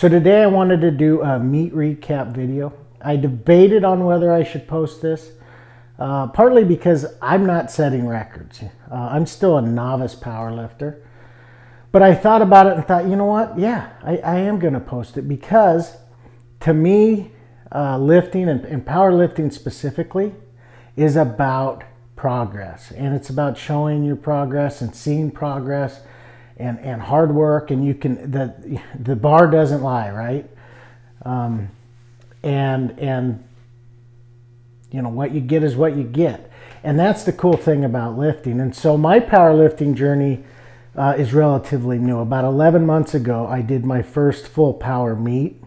So today I wanted to do a meet recap video. I debated on whether I should post this, partly because I'm not setting records. I'm still a novice powerlifter. But I thought about it and thought, you know what? Yeah, I am going to post it because to me, lifting and powerlifting specifically is about progress. And it's about showing your progress and seeing progress and hard work. And you can, the bar doesn't lie, right? And you know, what you get is what you get. And that's the cool thing about lifting. And so my powerlifting journey is relatively new. About 11 months ago, I did my first full power meet.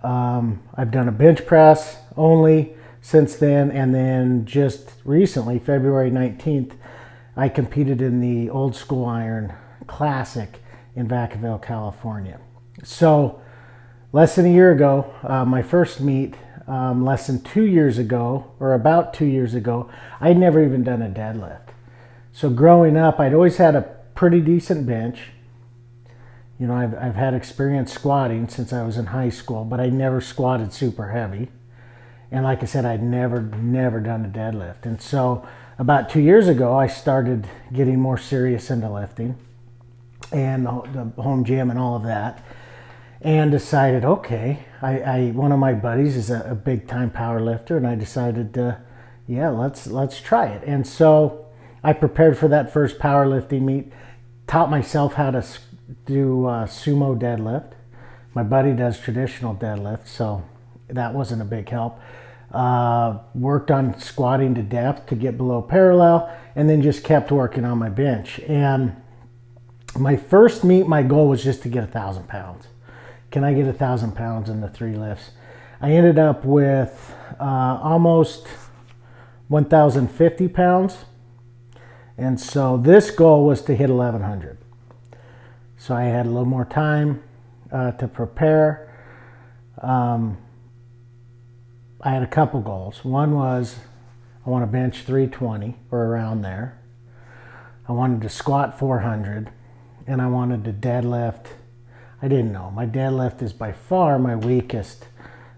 I've done a bench press only since then, and then just recently, February 19th, I competed in the Old Skool Iron Classic in Vacaville, California. So less than a year ago, my first meet, less than 2 years ago, or about 2 years ago, I'd never even done a deadlift. So growing up, I'd always had a pretty decent bench. You know, I've had experience squatting since I was in high school, but I never squatted super heavy. And like I said, I'd never done a deadlift. And so about 2 years ago, I started getting more serious into lifting and the home gym and all of that, and decided, okay, one of my buddies is a big time power lifter, and I decided, yeah, let's try it. And so I prepared for that first powerlifting meet, taught myself how to do sumo deadlift. My buddy does traditional deadlift, so that wasn't a big help. Worked on squatting to depth to get below parallel, and then just kept working on my bench. And my first meet, my goal was just to get 1,000 pounds. Can I get 1,000 pounds in the 3 lifts? I ended up with almost 1,050 pounds. And so this goal was to hit 1,100. So I had a little more time to prepare. I had a couple goals. One was I want to bench 320 or around there. I wanted to squat 400, and I wanted to deadlift. I didn't know. My deadlift is by far my weakest,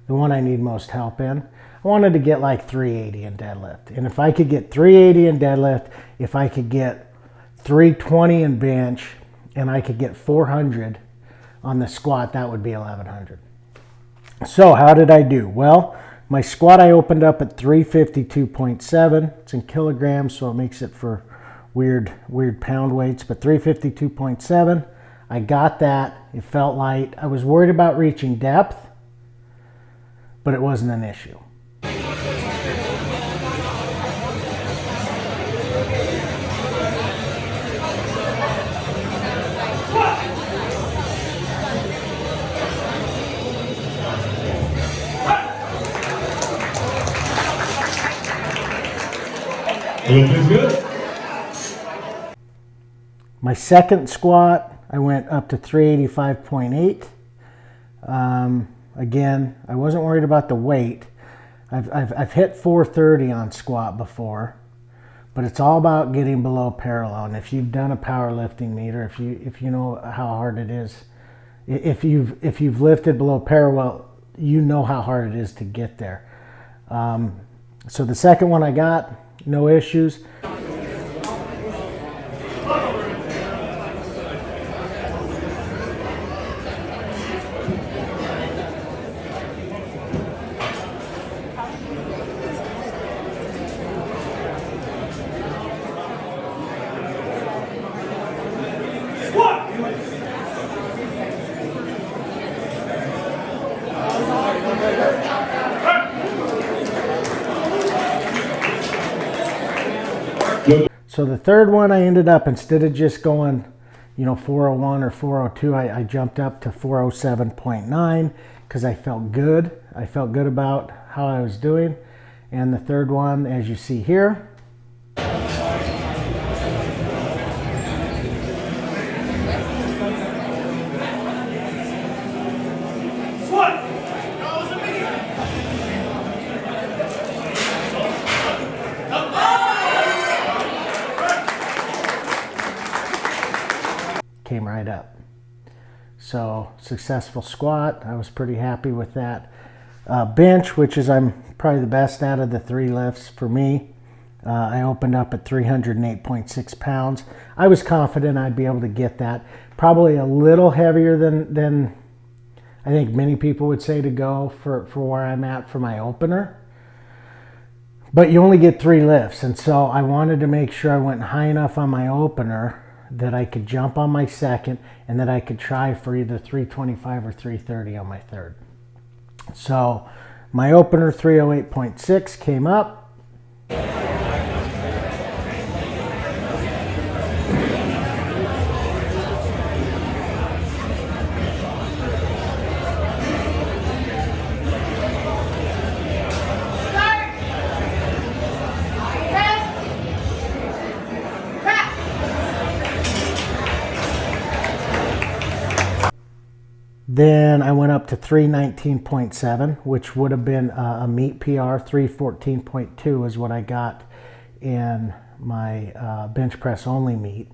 the one I need most help in. I wanted to get like 380 in deadlift. And if I could get 380 in deadlift, if I could get 320 in bench, and I could get 400 on the squat, that would be 1,100. So how did I do? Well, my squat I opened up at 352.7. It's in kilograms, so it makes it for weird pound weights, but 352.7. I got that. It felt light. I was worried about reaching depth, but it wasn't an issue. Good. My second squat, I went up to 385.8. Again, I wasn't worried about the weight. I've hit 430 on squat before, but it's all about getting below parallel. And if you've done a powerlifting meet, or if you know how hard it is, if you've lifted below parallel, you know how hard it is to get there. So the second one I got, no issues. So the third one, I ended up, instead of just going, you know, 401 or 402, I jumped up to 407.9 because I felt good. I felt good about how I was doing. And the third one, as you see here, came right up. So successful squat. I was pretty happy with that. Bench, which is I'm probably the best out of the 3 lifts for me. I opened up at 308.6 pounds. I was confident I'd be able to get that. Probably a little heavier than I think many people would say to go for where I'm at for my opener. But you only get 3 lifts, and so I wanted to make sure I went high enough on my opener that I could jump on my second and that I could try for either 325 or 330 on my third. So my opener 308.6 came up. Then I went up to 319.7, which would have been a meet PR. 314.2 is what I got in my bench press only meet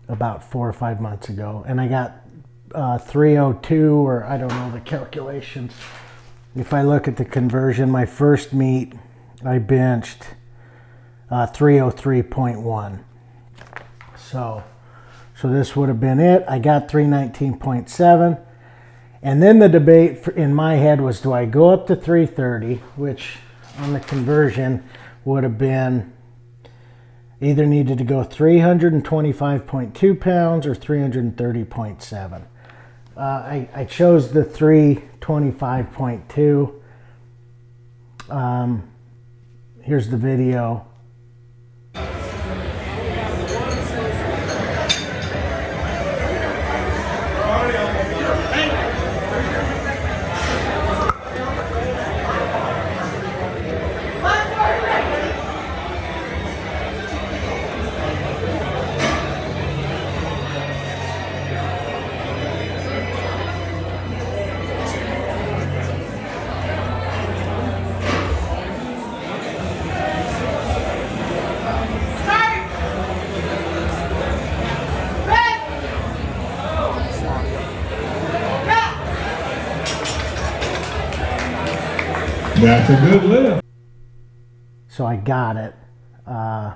about 4 or 5 months ago. And I got 302, or I don't know the calculations. If I look at the conversion, my first meet, I benched 303.1. So this would have been it. I got 319.7. And then the debate in my head was, do I go up to 330, which on the conversion would have been either needed to go 325.2 pounds or 330.7. I chose the 325.2. Here's the video. That's a good lift. So I got it. I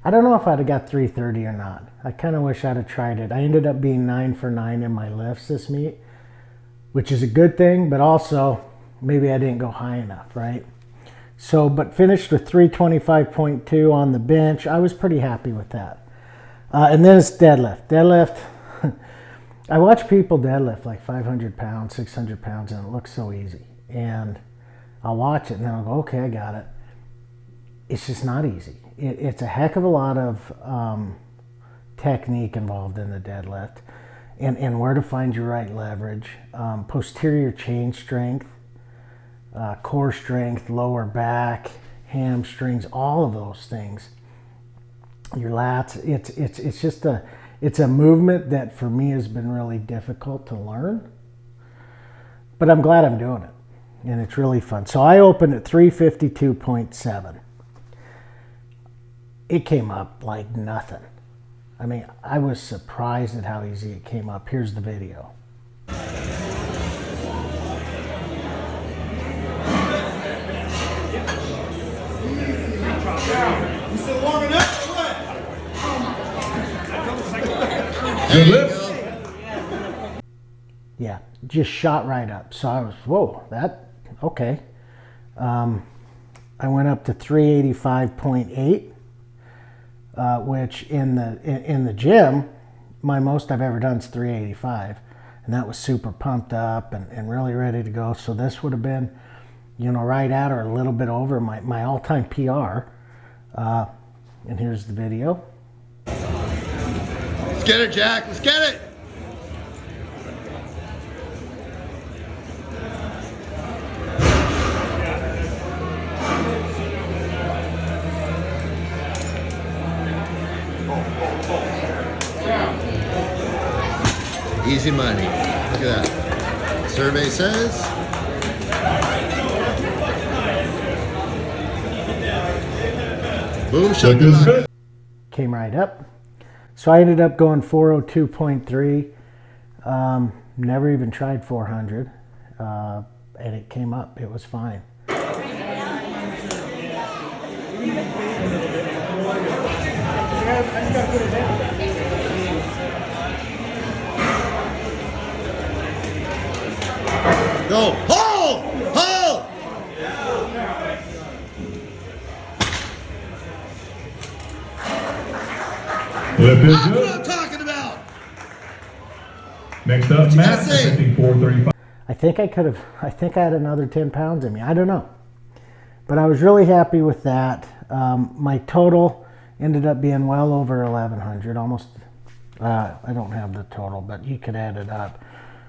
don't know if I'd have got 330 or not. I kind of wish I'd have tried it. I ended up being 9 for 9 in my lifts this meet, which is a good thing, but also maybe I didn't go high enough, right? So, but finished with 325.2 on the bench. I was pretty happy with that. And then it's deadlift. Deadlift, I watch people deadlift like 500 pounds, 600 pounds, and it looks so easy. And I'll watch it and then I'll go, okay, I got it. It's just not easy. It's a heck of a lot of technique involved in the deadlift, and where to find your right leverage, posterior chain strength, core strength, lower back, hamstrings, all of those things. Your lats. It's just a movement that for me has been really difficult to learn, but I'm glad I'm doing it. And it's really fun. So I opened at 352.7. It came up like nothing. I mean, I was surprised at how easy it came up. Here's the video. You still warming up or what? Good lift. Yeah, just shot right up. So I was, whoa, okay. I went up to 385.8, which in the gym, my most I've ever done is 385, and that was super pumped up and really ready to go. So this would have been, right at or a little bit over my all-time PR. And here's the video. Let's get it, Jack. Let's get it. Easy money. Look at that. Survey says. Boom, Came right up. So I ended up going 402.3. Never even tried 400, and it came up. It was fine. Go. Hold! Hold! Lift is That's what good. I'm talking about. Next up, you Matt, gotta say? lifting 435. I think I had another 10 pounds in me. I don't know. But I was really happy with that. My total ended up being well over 1,100, almost, I don't have the total, but you could add it up.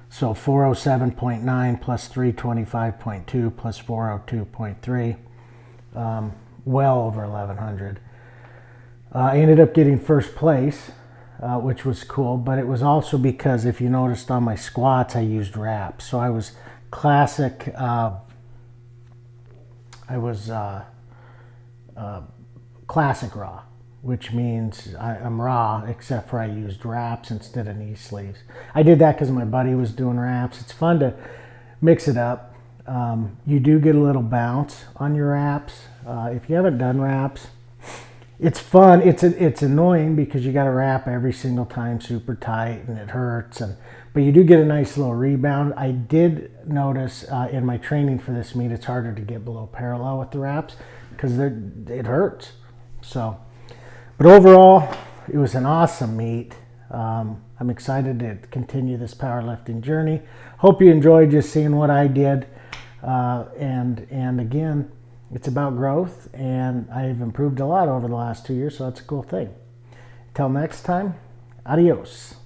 So 407.9 plus 325.2 plus 402.3, well over 1,100. I ended up getting first place, which was cool, but it was also because if you noticed on my squats, I used wraps. So I was classic, classic raw, which means I'm raw, except for I used wraps instead of knee sleeves. I did that because my buddy was doing wraps. It's fun to mix it up. You do get a little bounce on your wraps. If you haven't done wraps, it's fun. It's annoying because you got to wrap every single time super tight and it hurts. But you do get a nice little rebound. I did notice in my training for this meet, it's harder to get below parallel with the wraps because it hurts. So, but overall, it was an awesome meet. I'm excited to continue this powerlifting journey. Hope you enjoyed just seeing what I did. And again, it's about growth, and I've improved a lot over the last 2 years, so that's a cool thing. Until next time, adios.